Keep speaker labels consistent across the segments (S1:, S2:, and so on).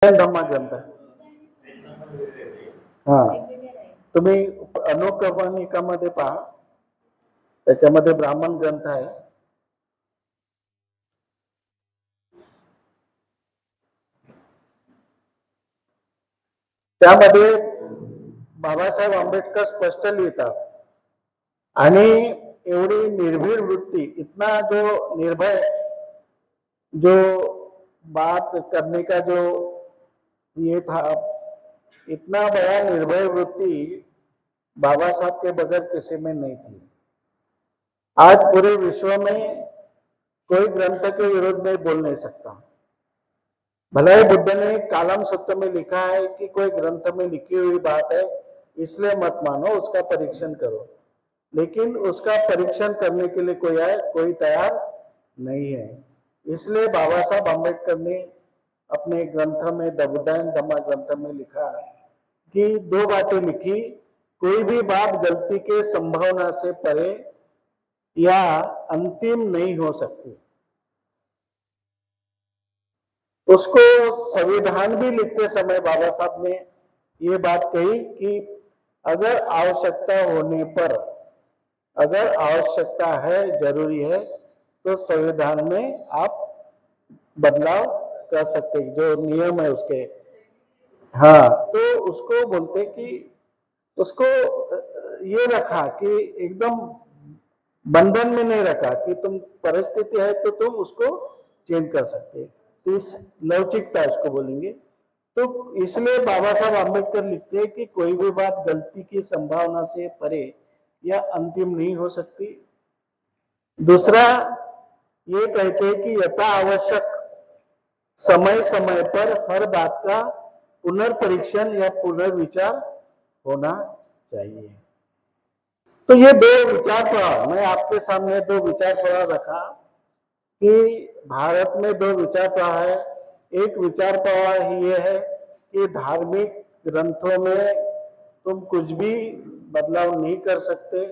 S1: धम्मा ग्रंथ हा तुम्ही अनुक्रमणिकामध्ये पहा, त्याच्यामध्ये ब्राह्मण ग्रंथ आहे. त्यामध्ये बाबासाहेब आंबेडकर स्पष्ट लिहितात आणि एवढी निर्भीड वृत्ती, इतना जो निर्भय, जो बात करने का जो ये था, इतना बड़ा निर्भय वृत्ति बाबा साहब के बगैर किसी में नहीं थी. आज पूरे विश्व में कोई ग्रंथ के विरोध में बोल नहीं सकता. भले ही बुद्ध ने कालम सूत्र में लिखा है कि कोई ग्रंथ में लिखी हुई बात है इसलिए मत मानो, उसका परीक्षण करो, लेकिन उसका परीक्षण करने के लिए कोई तैयार नहीं है. इसलिए बाबा साहब आंबेडकर ने अपने ग्रंथ में दबुदान धम्मा ग्रंथ में लिखा कि दो बातें लिखी, कोई भी बात गलती के संभावना से परे या अंतिम नहीं हो सकती. उसको संविधान भी लिखते समय बाबा साहब ने ये बात कही कि अगर आवश्यकता होने पर, अगर आवश्यकता है, जरूरी है, तो संविधान में आप बदलाव कर सकते, जो नियम है उसके. हाँ, तो उसको बोलते कि उसको ये रखा कि एकदम बंधन में नहीं रखा कि तुम परिस्थिति है तो तुम उसको चेंज कर सकते. तो इस लवचिकता उसको बोलेंगे. तो इसलिए बाबा साहब आंबेडकर लिखते हैं कि कोई भी बात गलती की संभावना से परे या अंतिम नहीं हो सकती. दूसरा ये कहते हैं कि यथा आवश्यक समय समय पर हर बात का पुनर्परीक्षण या पुनर्विचार होना चाहिए. तो ये दो विचार प्रवाह, मैं आपके सामने दो विचार प्रवाह रखा कि भारत में दो विचार प्रवाह है. एक विचार प्रवाह ये है कि धार्मिक ग्रंथों में तुम कुछ भी बदलाव नहीं कर सकते,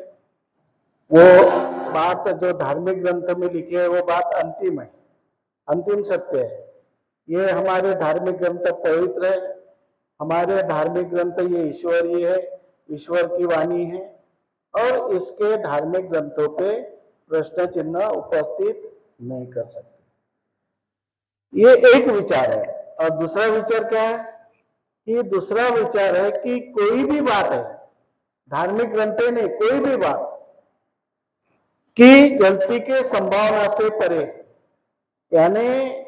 S1: वो बात जो धार्मिक ग्रंथ में लिखी है वो बात अंतिम है, अंतिम सत्य है. ये हमारे धार्मिक ग्रंथ पवित्र है, हमारे धार्मिक ग्रंथ ये ईश्वरीय है, ईश्वर की वाणी है, और इसके धार्मिक ग्रंथों पे प्रश्न चिन्ह उपस्थित नहीं कर सकते. ये एक विचार है. और दूसरा विचार क्या है कि दूसरा विचार है कि कोई भी बात है, धार्मिक ग्रंथ नहीं, कोई भी बात की गलती के संभावना से परे, यानी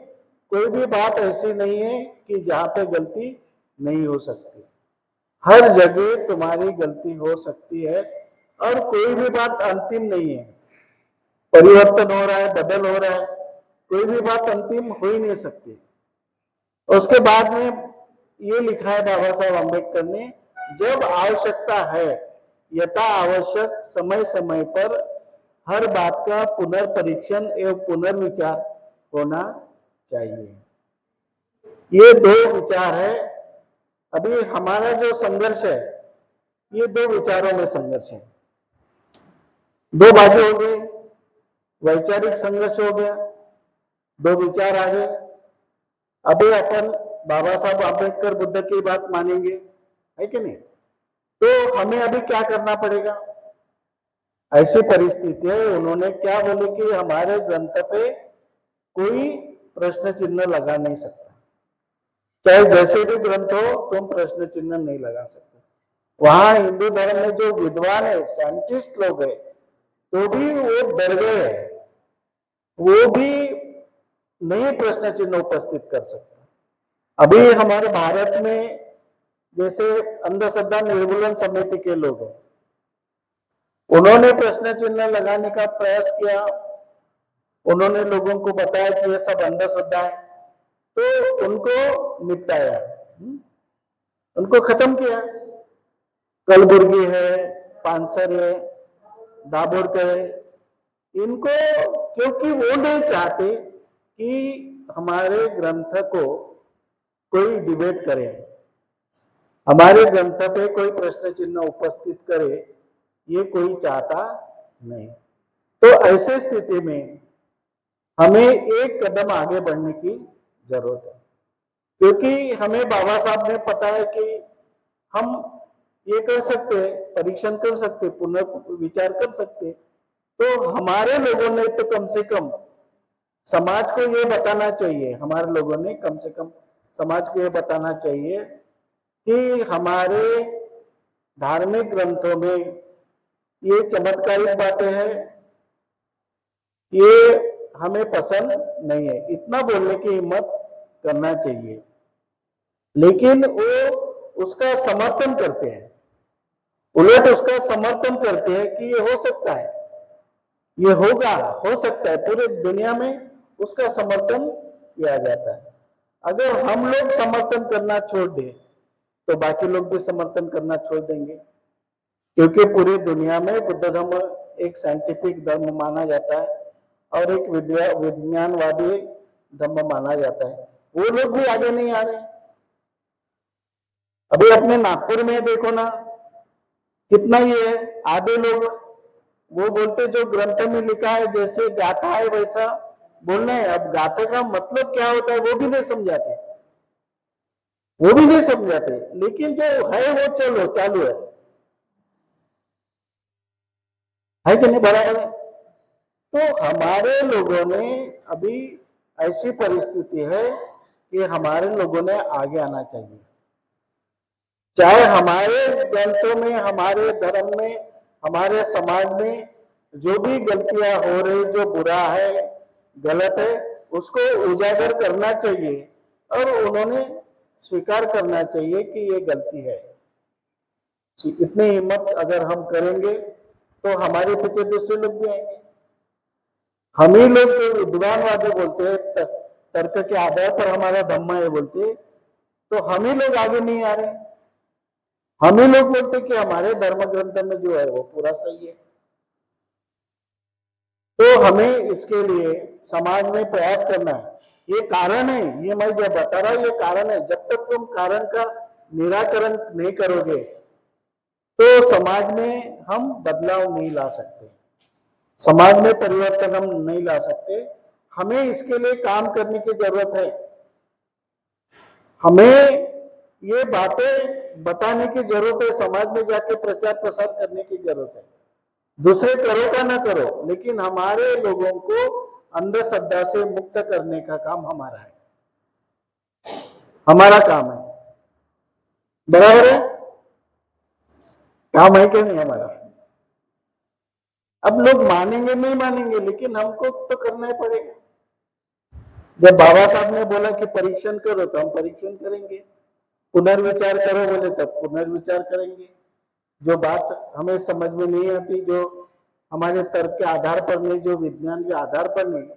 S1: कोई भी बात ऐसी नहीं है कि जहां पे गलती नहीं हो सकती. हर जगह तुम्हारी गलती हो सकती है और कोई भी बात अंतिम नहीं है. परिवर्तन हो रहा है, बदल हो रहा है, कोई भी बात अंतिम हो ही नहीं सकती. उसके बाद में ये लिखा है बाबा साहब आंबेडकर ने, जब आवश्यकता है यथा आवश्यक समय समय पर हर बात का पुनर्परीक्षण एवं पुनर्विचार होना चाहिए. ये दो विचार है. अभी हमारा जो संघर्ष है ये दो विचारों में संघर्ष है. दो बाजू हो गई, वैचारिक संघर्ष हो गया, दो विचार आ गए. अभी अपन बाबा साहब आंबेडकर बुद्ध की बात मानेंगे, है कि नहीं? तो हमें अभी क्या करना पड़ेगा? ऐसी परिस्थिति है, उन्होंने क्या बोले कि हमारे ग्रंथ पे कोई प्रश्न चिन्ह लगा नहीं सकता, चाहे जैसे भी ग्रंथ हो तुम प्रश्न चिन्ह नहीं लगा सकते. वहां हिंदू धर्म में जो विद्वान है, साइंटिस्ट लोग है, तो भी वो डर गए हैं, वो भी नहीं प्रश्न चिन्ह उपस्थित कर सकता. अभी हमारे भारत में जैसे अंधश्रद्धा निर्मूलन समिति के लोग हैं, उन्होंने प्रश्न चिन्ह लगाने का प्रयास किया. उन्होंने लोगों को बताया कि ये सब अंधश्रद्धा है, तो उनको निपटाया, उनको खत्म किया. कलबुर्गी है, पानसर है, दाभोलकर है, इनको, क्योंकि वो नहीं चाहते कि हमारे ग्रंथ को कोई डिबेट करे, हमारे ग्रंथ पे कोई प्रश्न चिन्ह उपस्थित करे, ये कोई चाहता नहीं. तो ऐसे स्थिति में हमें एक कदम आगे बढ़ने की जरूरत है. क्योंकि हमें बाबा साहब ने पता है कि हम ये कर सकते हैं, परीक्षण कर सकते, पुनर्विचार कर सकते, तो हमारे लोगों ने तो कम से कम समाज को ये बताना चाहिए, हमारे लोगों ने कम से कम समाज को ये बताना चाहिए कि हमारे धार्मिक ग्रंथों में ये चमत्कारिक बातें हैं, ये हमें पसंद नहीं है, इतना बोलने की हिम्मत करना चाहिए। लेकिन वो उसका समर्थन करते हैं, उलट उसका समर्थन करते हैं कि ये हो सकता है, ये होगा, हो सकता है, पूरे दुनिया में उसका समर्थन किया जाता है। अगर हम लोग समर्थन करना छोड़ दें तो बाकी लोग भी समर्थन करना छोड़ देंगे, क्योंकि पूरी दुनिया में बुद्ध धर्म एक साइंटिफिक धर्म माना जाता है और एक विज्ञानवादी धर्म माना जाता है। वो लोग भी आगे नहीं आ रहे। अभी अपने नागपुर में देखो ना, कितना ये है, आधे लोग वो बोलते जो ग्रंथ में लिखा है जैसे गाथा है वैसा बोलना है। अब गाथे का मतलब क्या होता है वो भी नहीं समझाते, वो भी नहीं समझाते, लेकिन जो है वो चालू है कि नहीं, बराबर है। तो हमारे लोगों ने अभी ऐसी परिस्थिति है कि हमारे लोगों ने आगे आना चाहिए, चाहे हमारे ग्रंथों में, हमारे धर्म में, हमारे समाज में जो भी गलतियां हो रही, जो बुरा है, गलत है, उसको उजागर करना चाहिए और उन्होंने स्वीकार करना चाहिए कि ये गलती है। इतनी हिम्मत अगर हम करेंगे तो हमारे पीछे दूसरे लोग भी आएंगे। हम ही लोग जो विद्वानवादी बोलते हैं, तर्क के आधार पर हमारा धम्म है बोलते, तो हम ही लोग आगे नहीं आ रहे। हम ही लोग बोलते कि हमारे धर्म ग्रंथ में जो है वो पूरा सही है। तो हमें इसके लिए समाज में प्रयास करना है। ये कारण है, ये मैं जो बता रहा हूं ये कारण है। जब तक तुम कारण का निराकरण नहीं करोगे तो समाज में हम बदलाव नहीं ला सकते, समाज में परिवर्तन हम नहीं ला सकते। हमें इसके लिए काम करने की जरूरत है, हमें ये बातें बताने की जरूरत है, समाज में जाके प्रचार प्रसार करने की जरूरत है। दूसरे करो का ना करो, लेकिन हमारे लोगों को अंधश्रद्धा से मुक्त करने का काम हमारा है, हमारा काम है, बराबर है, काम है क्या नहीं हमारा। अब लोग मानेंगे नहीं मानेंगे, लेकिन हमको तो करना ही पड़ेगा। जब बाबा साहब ने बोला कि परीक्षण करो तो हम परीक्षण करेंगे, पुनर्विचार करो बोले तब पुनर्विचार करेंगे। जो बात हमें समझ में नहीं आती, जो हमारे तर्क के आधार पर नहीं, जो विज्ञान के आधार पर नहीं।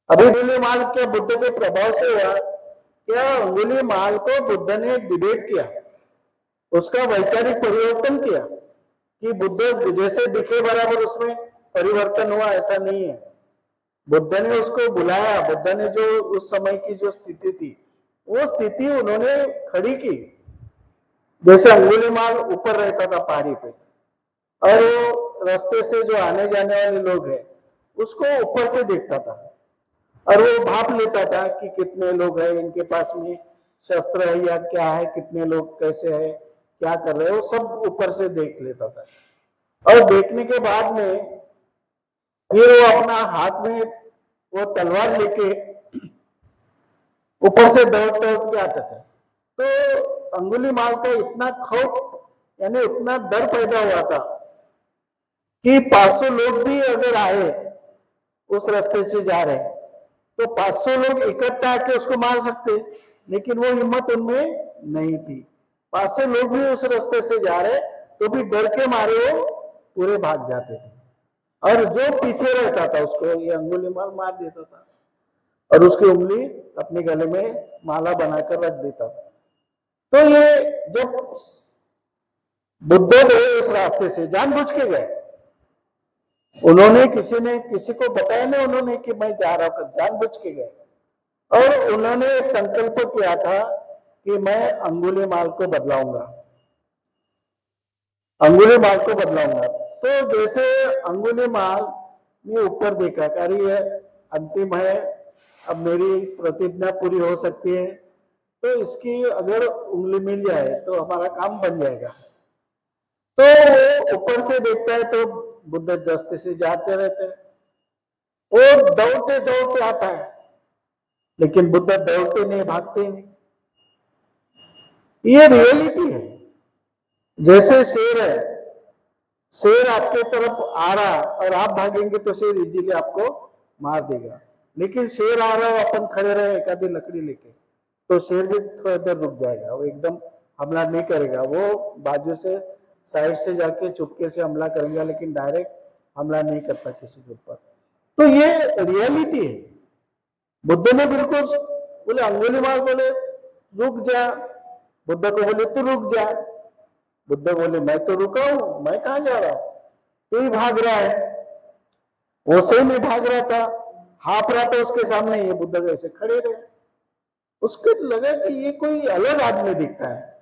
S1: अभी अंगुलीमाल क्या बुद्ध के प्रभाव से हुआ क्या? अंगुलीमाल को बुद्ध ने डिबेट किया, उसका वैचारिक परिवर्तन किया कि बुद्ध जैसे दिखे बराबर उसमें परिवर्तन हुआ, ऐसा नहीं है। बुद्ध ने उसको बुलाया, बुद्ध ने जो उस समय की जो स्थिति थी वो स्थिति उन्होंने खड़ी की। जैसे अंगुलीमाल ऊपर रहता था पहाड़ी पे और वो रास्ते से जो आने जाने वाले लोग हैं उसको ऊपर से देखता था और वो भाप लेता था कि कितने लोग हैं, इनके पास में शस्त्र है या क्या है, कितने लोग कैसे है, क्या कर रहे हो, सब ऊपर से देख लेता था। और देखने के बाद में फिर वो अपना हाथ में वो तलवार लेके ऊपर से दौड़ के आता था। तो अंगुलीमाल का इतना खौफ यानी इतना डर पैदा हुआ था कि 500 लोग भी अगर आए उस रास्ते से जा रहे तो 500 लोग इकट्ठा आके उसको मार सकते, लेकिन वो हिम्मत उनमें नहीं थी। 500 लोग भी उस रास्ते से जा रहे तो भी डर के मारे वो पूरे भाग जाते थे और जो पीछे रहता था उसको ये अंगुलीमाल मार देता था और उसकी उंगली अपने गले में माला बनाकर रख देता था। तो ये जब बुद्ध गए उस रास्ते से, जानबूझ के गए, उन्होंने किसी को बताया नहीं उन्होंने कि मैं जा रहा हूं, जानबूझ के गए और उन्होंने संकल्प किया था कि मैं अंगुलीमाल को बदलाऊंगा, अंगुलीमाल को बदलाऊंगा। तो जैसे अंगुलीमाल ने ऊपर देखा, अरे ये अंतिम है, अब मेरी प्रतिज्ञा पूरी हो सकती है, तो इसकी अगर उंगली मिल जाए तो हमारा काम बन जाएगा। तो वो ऊपर से देखता है तो बुद्ध जस्ते से जाते रहते हैं, वो दौड़ते दौड़ते आता है, लेकिन बुद्ध दौड़ते नहीं, भागते नहीं। ये रियलिटी है। जैसे शेर है, शेर आपके तरफ आ रहा और आप भागेंगे तो शेर इजीली आपको मार देगा, लेकिन शेर आ रहा है, अपन खड़े रहे एक आधी लकड़ी लेके, तो शेर भी थोड़ा देर रुक जाएगा, वो एकदम हमला नहीं करेगा, वो बाजू से साइड से जाके चुपके से हमला करेगा, लेकिन डायरेक्ट हमला नहीं करता किसी के ऊपर। तो ये रियलिटी है। बुद्ध ने बिल्कुल बोले, अंगुलीमाल बोले रुक जा, बुद्ध को बोले तू रुक जा, बुद्ध बोले मैं तो रुका हूं, मैं कहां जा रहा हूं, तू ही भाग रहा है। वो सही में भाग रहा था, हाँफ रहा था उसके सामने, ये बुद्ध ऐसे खड़े रहे। उसको लगा कि ये कोई अलग आदमी दिखता है,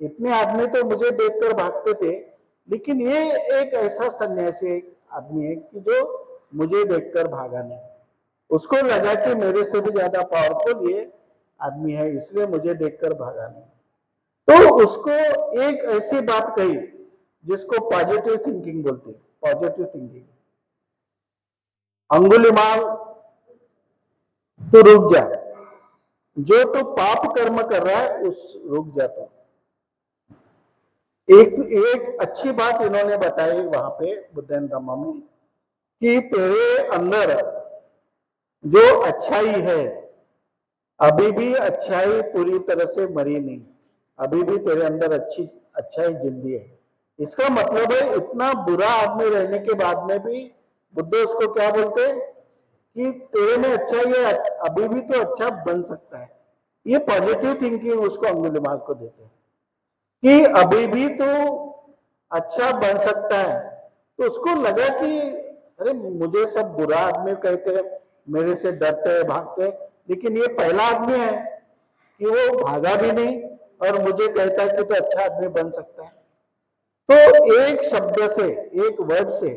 S1: इतने आदमी तो मुझे देखकर भागते थे, लेकिन ये एक ऐसा सन्यासी एक आदमी है कि जो मुझे देखकर भागा नहीं। उसको लगा कि मेरे से भी ज्यादा पावरफुल ये आदमी है, इसलिए मुझे देखकर भागा नहीं। तो उसको एक ऐसी बात कही जिसको पॉजिटिव थिंकिंग बोलते हैं, पॉजिटिव थिंकिंग। अंगुलीमाल तो रुक जा, जो तो पाप कर्म कर रहा है उस रुक जाता। एक अच्छी बात इन्होंने बताई वहां पे बुद्धन धम्मा में कि तेरे अंदर जो अच्छाई है, अभी भी अच्छाई पूरी तरह से मरी नहीं, अभी भी तेरे अंदर अच्छाई जिंदी है। इसका मतलब है इतना बुरा आदमी रहने के बाद में भी बुद्ध उसको क्या बोलते हैं कि तेरे में अच्छाई है, अभी भी तो अच्छा बन सकता है। ये पॉजिटिव थिंकिंग उसको अंगुलीमाल को देते हैं कि अभी भी तो अच्छा बन सकता है। तो उसको लगा कि अरे मुझे सब बुरा आदमी कहते हैं, मेरे से डरते हैं, भागते हैं, लेकिन ये पहला आदमी है कि वो भागा भी नहीं और मुझे कहता है कि तो अच्छा आदमी बन सकता है। तो एक शब्द से, एक वर्ड से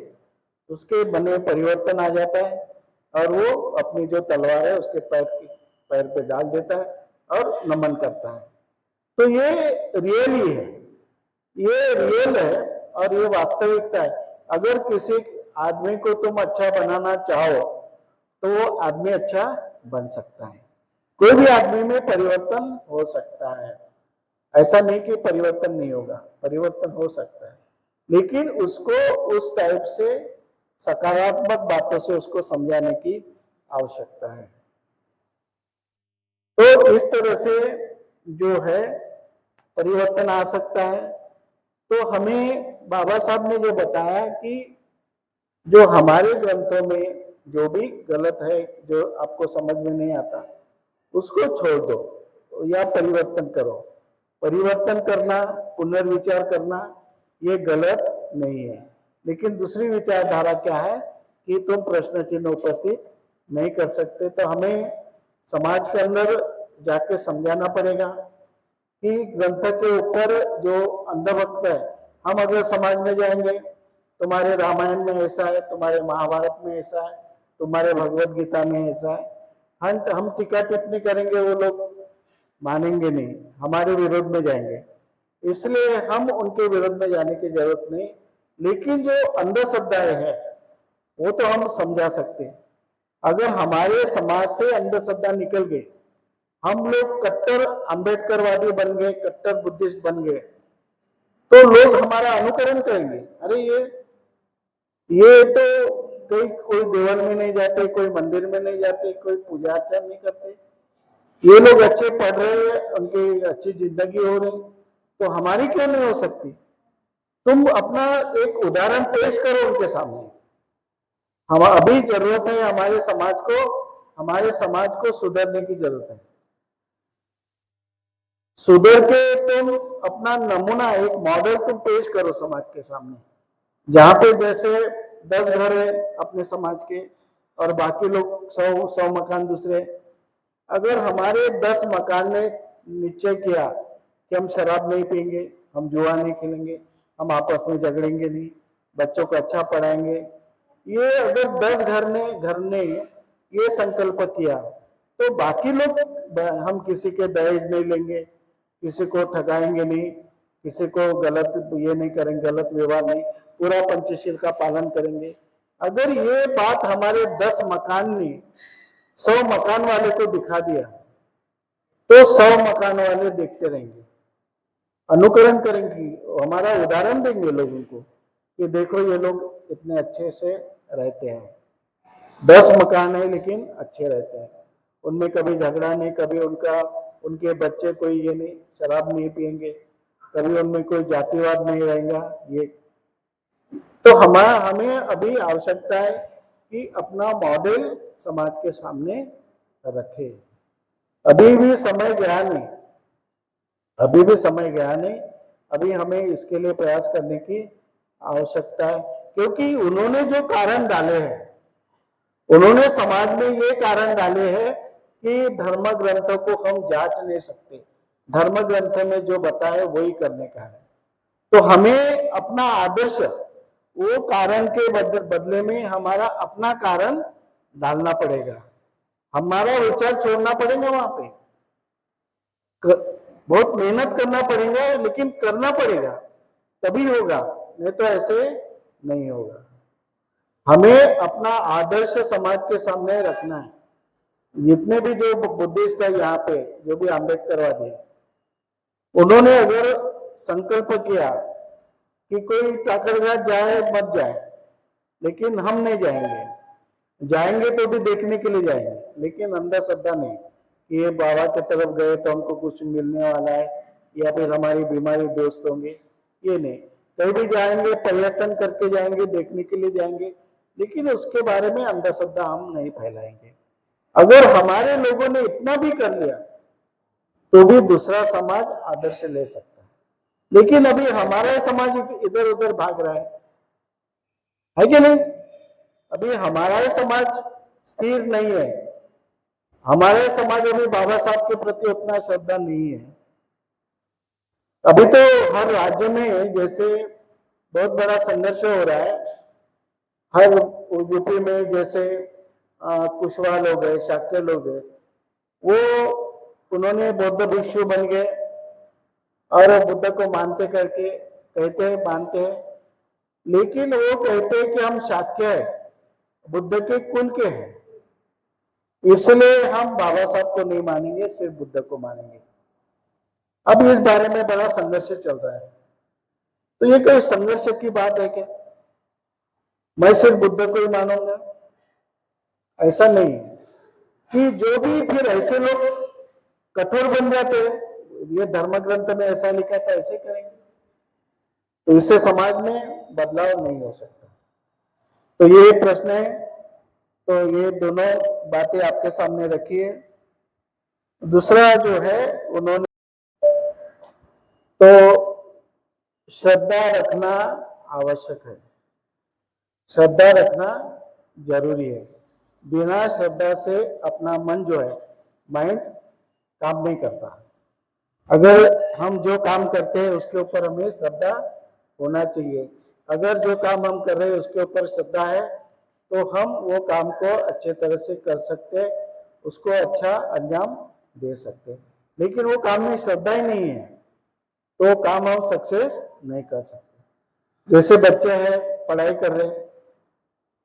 S1: उसके मन में परिवर्तन आ जाता है और वो अपनी जो तलवार है उसके पैर पे डाल देता है और नमन करता है। तो ये रियल ही है, ये रियल है और ये वास्तविकता है। अगर किसी आदमी को तुम अच्छा बनाना चाहो तो वो आदमी अच्छा बन सकता है। कोई भी आदमी में परिवर्तन हो सकता है, ऐसा नहीं कि परिवर्तन नहीं होगा, परिवर्तन हो सकता है, लेकिन उसको उस टाइप से सकारात्मक बातों से उसको समझाने की आवश्यकता है। तो इस तरह से जो है परिवर्तन आ सकता है। तो हमें बाबा साहब ने जो बताया कि जो हमारे ग्रंथों में जो भी गलत है, जो आपको समझ में नहीं आता, उसको छोड़ दो या परिवर्तन करो। परिवर्तन करना, पुनर्विचार करना ये गलत नहीं है, लेकिन दूसरी विचारधारा क्या है कि तुम प्रश्न चिन्ह उपस्थित नहीं कर सकते। तो हमें समाज के अंदर जाके समझाना पड़ेगा कि ग्रंथ के ऊपर जो अंधभक्त है, हम अगर समाज में जाएंगे तुम्हारे रामायण में ऐसा है, तुम्हारे महाभारत में ऐसा है, तुम्हारे भगवत गीता में ऐसा है, हम टीका टिप्पणी करेंगे, वो लोग मानेंगे नहीं, हमारे विरोध में जाएंगे। इसलिए हम उनके विरोध में जाने की जरूरत नहीं, लेकिन जो अंधश्रद्धाएं है वो तो हम समझा सकते हैं। अगर हमारे समाज से अंधश्रद्धा निकल गई, हम लोग कट्टर अंबेडकरवादी बन गए, कट्टर बुद्धिस्ट बन गए, तो लोग हमारा अनुकरण करेंगे। अरे ये तो कोई देवल में नहीं जाते, कोई मंदिर में नहीं जाते, कोई पूजा अर्चना नहीं करते, ये लोग अच्छे पढ़ रहे हैं, उनकी अच्छी जिंदगी हो रही, तो हमारी क्यों नहीं हो सकती? तुम अपना एक उदाहरण पेश करो उनके सामने। हम अभी जरूरत है हमारे समाज को सुधरने की जरूरत है। सुधर के तुम अपना नमूना, एक मॉडल तुम पेश करो समाज के सामने, जहां पे जैसे 10 घर है अपने समाज के और बाकी लोग 100 मकान दूसरे। अगर हमारे 10 मकान ने निश्चय किया कि हम शराब नहीं पीएंगे, हम जुआ नहीं खेलेंगे, हम आपस में झगड़ेंगे नहीं, बच्चों को अच्छा पढ़ाएंगे, ये अगर 10 घर ने ये संकल्प किया तो बाकी लोग, हम किसी के दहेज नहीं लेंगे, किसी को ठगाएंगे नहीं, किसी को गलत ये नहीं करेंगे, गलत व्यवहार नहीं, पूरा पंचशील का पालन करेंगे। अगर ये बात हमारे 10 मकान ने 100 मकान वाले को दिखा दिया तो 100 मकान वाले देखते रहेंगे, अनुकरण करेंगे, हमारा उदाहरण देंगे लोगों को कि देखो ये लोग इतने अच्छे से रहते हैं, 10 मकान है लेकिन अच्छे रहते हैं, उनमें कभी झगड़ा नहीं, कभी उनके बच्चे कोई ये नहीं, शराब नहीं पिएंगे, कभी उनमें कोई जातिवाद नहीं रहेगा। ये तो हमें अभी आवश्यकता है कि अपना मॉडल समाज के सामने रखे। अभी भी समय गया नहीं, अभी भी समय गया नहीं, अभी हमें इसके लिए प्रयास करने की आवश्यकता है, क्योंकि उन्होंने जो कारण डाले हैं, उन्होंने समाज में ये कारण डाले हैं कि धर्म ग्रंथों को हम जांच नहीं सकते, धर्म ग्रंथ में जो बताए वही करने का है। तो हमें अपना आदर्श, वो कारण के बदले में हमारा अपना कारण डालना पड़ेगा, हमारा विचार छोड़ना पड़ेगा, वहां पे बहुत मेहनत करना पड़ेगा, लेकिन करना पड़ेगा, तभी होगा, नहीं तो ऐसे नहीं होगा। हमें अपना आदर्श समाज के सामने रखना है। जितने भी जो बुद्धिस्ट है यहाँ पे, जो भी अम्बेडकरवादी, उन्होंने अगर संकल्प किया कि कोई टाकरघाट जाए मत जाए, लेकिन हम नहीं जाएंगे, जाएंगे तो भी देखने के लिए जाएंगे, लेकिन अंधश्रद्धा नहीं कि ये बाबा की तरफ गए तो हमको कुछ मिलने वाला है या फिर हमारी बीमारी दोस्त होंगे, ये नहीं। कहीं भी जाएंगे पर्यटन करके जाएंगे, देखने के लिए जाएंगे, लेकिन उसके बारे में अंधश्रद्धा हम नहीं फैलाएंगे। अगर हमारे लोगों ने इतना भी कर लिया तो भी दूसरा समाज आदर्श ले सकता है, लेकिन अभी हमारा समाज इधर उधर भाग रहा है कि नहीं? अभी हमारा समाज स्थिर नहीं है, हमारे समाज अभी बाबा साहब के प्रति उतना श्रद्धा नहीं है। अभी तो हर राज्य में जैसे बहुत बड़ा संघर्ष हो रहा है, हर यूपी में जैसे कुशवाहा लोग है, शाक्य लोग है, वो उन्होंने बौद्ध भिक्षु बन गए और बुद्ध को मानते करके कहते हैं, मानते हैं, लेकिन वो कहते हैं कि हम शाक्य है, बुद्ध के कुल के हैं, इसलिए हम बाबा साहब को नहीं मानेंगे, सिर्फ बुद्ध को मानेंगे। अब इस बारे में बड़ा संघर्ष चल रहा है। तो ये कोई संघर्ष की बात है क्या? मैं सिर्फ बुद्ध को ही मानूंगा, ऐसा नहीं है। कि जो भी फिर ऐसे लोग कठोर बन जाते हैं, ये धर्म ग्रंथ में ऐसा लिखा था ऐसे करेंगे, तो इससे समाज में बदलाव नहीं हो सकता। तो ये प्रश्न है, तो ये दोनों बातें आपके सामने रखिए। दूसरा जो है, उन्होंने तो श्रद्धा रखना आवश्यक है, श्रद्धा रखना जरूरी है। बिना श्रद्धा से अपना मन जो है, माइंड काम नहीं करता। अगर हम जो काम करते हैं उसके ऊपर हमें श्रद्धा होना चाहिए। अगर जो काम हम कर रहे हैं उसके ऊपर श्रद्धा है तो हम वो काम को अच्छे तरह से कर सकते हैं, उसको अच्छा अंजाम दे सकते हैं। लेकिन वो काम में श्रद्धा ही नहीं है तो काम हम सक्सेस नहीं कर सकते। जैसे बच्चे हैं, पढ़ाई कर रहे हैं,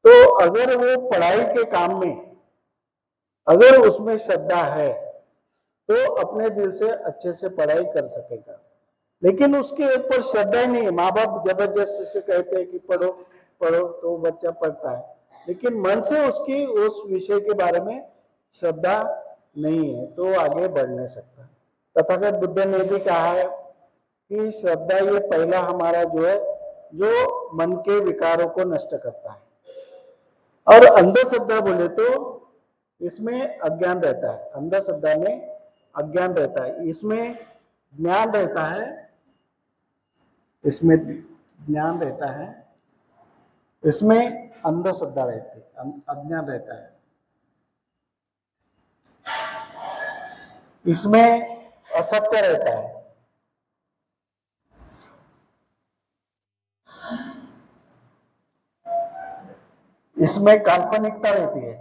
S1: तो अगर वो पढ़ाई के काम में अगर उसमें श्रद्धा है तो अपने दिल से अच्छे से पढ़ाई कर सकेगा। लेकिन उसके ऊपर श्रद्धा ही नहीं है, माँ बाप जबरदस्ती से कहते हैं कि पढ़ो पढ़ो, तो वह बच्चा पढ़ता है, लेकिन मन से उसकी उस विषय के बारे में श्रद्धा नहीं है तो आगे बढ़ नहीं सकता। तथागत बुद्ध ने भी कहा है कि श्रद्धा ये पहला हमारा जो है, जो मन के विकारों को नष्ट करता है। और अंधश्रद्धा बोले तो इसमें अज्ञान रहता है, अंधश्रद्धा में अज्ञान रहता है, इसमें ज्ञान रहता है, इसमें ज्ञान रहता है, इसमें अंधश्रद्धा रहती है, अज्ञान रहता है, इसमें असत्य रहता है, इसमें काल्पनिकता रहती है।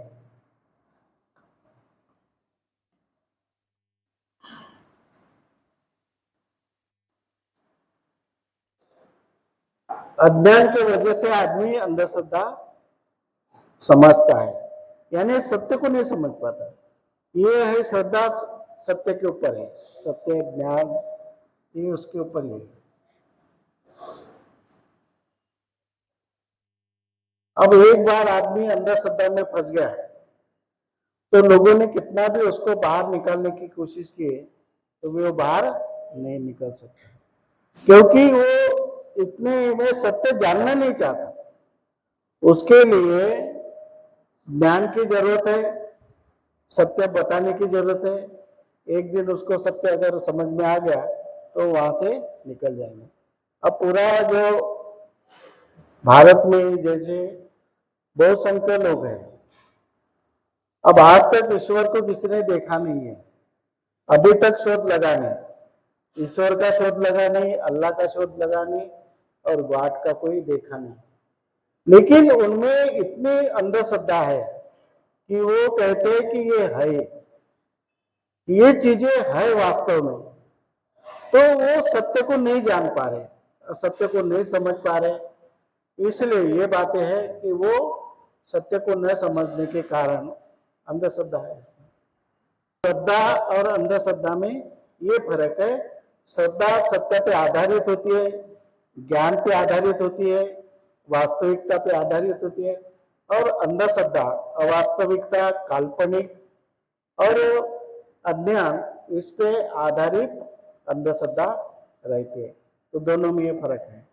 S1: अज्ञान की वजह से आदमी अंधश्रद्धा समझता है, यानी सत्य को नहीं समझ पाता। ये है श्रद्धा, सत्य के ऊपर है, सत्य ज्ञान ये उसके ऊपर ही है। अब एक बार आदमी अंधश्रद्धा में फंस गया है तो लोगों ने कितना भी उसको बाहर निकालने की कोशिश की तो वो बाहर नहीं निकल सकता, क्योंकि वो इतने में सत्य जानना नहीं चाहता। उसके लिए ज्ञान की जरूरत है, सत्य बताने की जरूरत है। एक दिन उसको सत्य अगर समझ में आ गया तो वहां से निकल जाएंगे। अब पूरा जो भारत में जैसे बहुसंख्य लोग हैं, अब आज तक ईश्वर को किसी ने देखा नहीं है, अभी तक शोध लगा नहीं, ईश्वर का शोध लगा नहीं, अल्लाह का शोध लगा नहीं और गॉड का कोई देखा नहीं। लेकिन उनमें इतनी अंधश्रद्धा है कि वो कहते हैं कि ये है, ये चीजें है वास्तव में, तो वो सत्य को नहीं जान पा रहे, सत्य को नहीं समझ पा रहे। इसलिए ये बातें हैं कि वो सत्य को न समझने के कारण अंधश्रद्धा है। श्रद्धा और अंधश्रद्धा में ये फर्क है। श्रद्धा सत्य पे आधारित होती है, ज्ञान पे आधारित होती है, वास्तविकता पे आधारित होती है, और अंधश्रद्धा अवास्तविकता, काल्पनिक और अज्ञान इस पे आधारित अंधश्रद्धा रहती है। तो दोनों में ये फर्क है।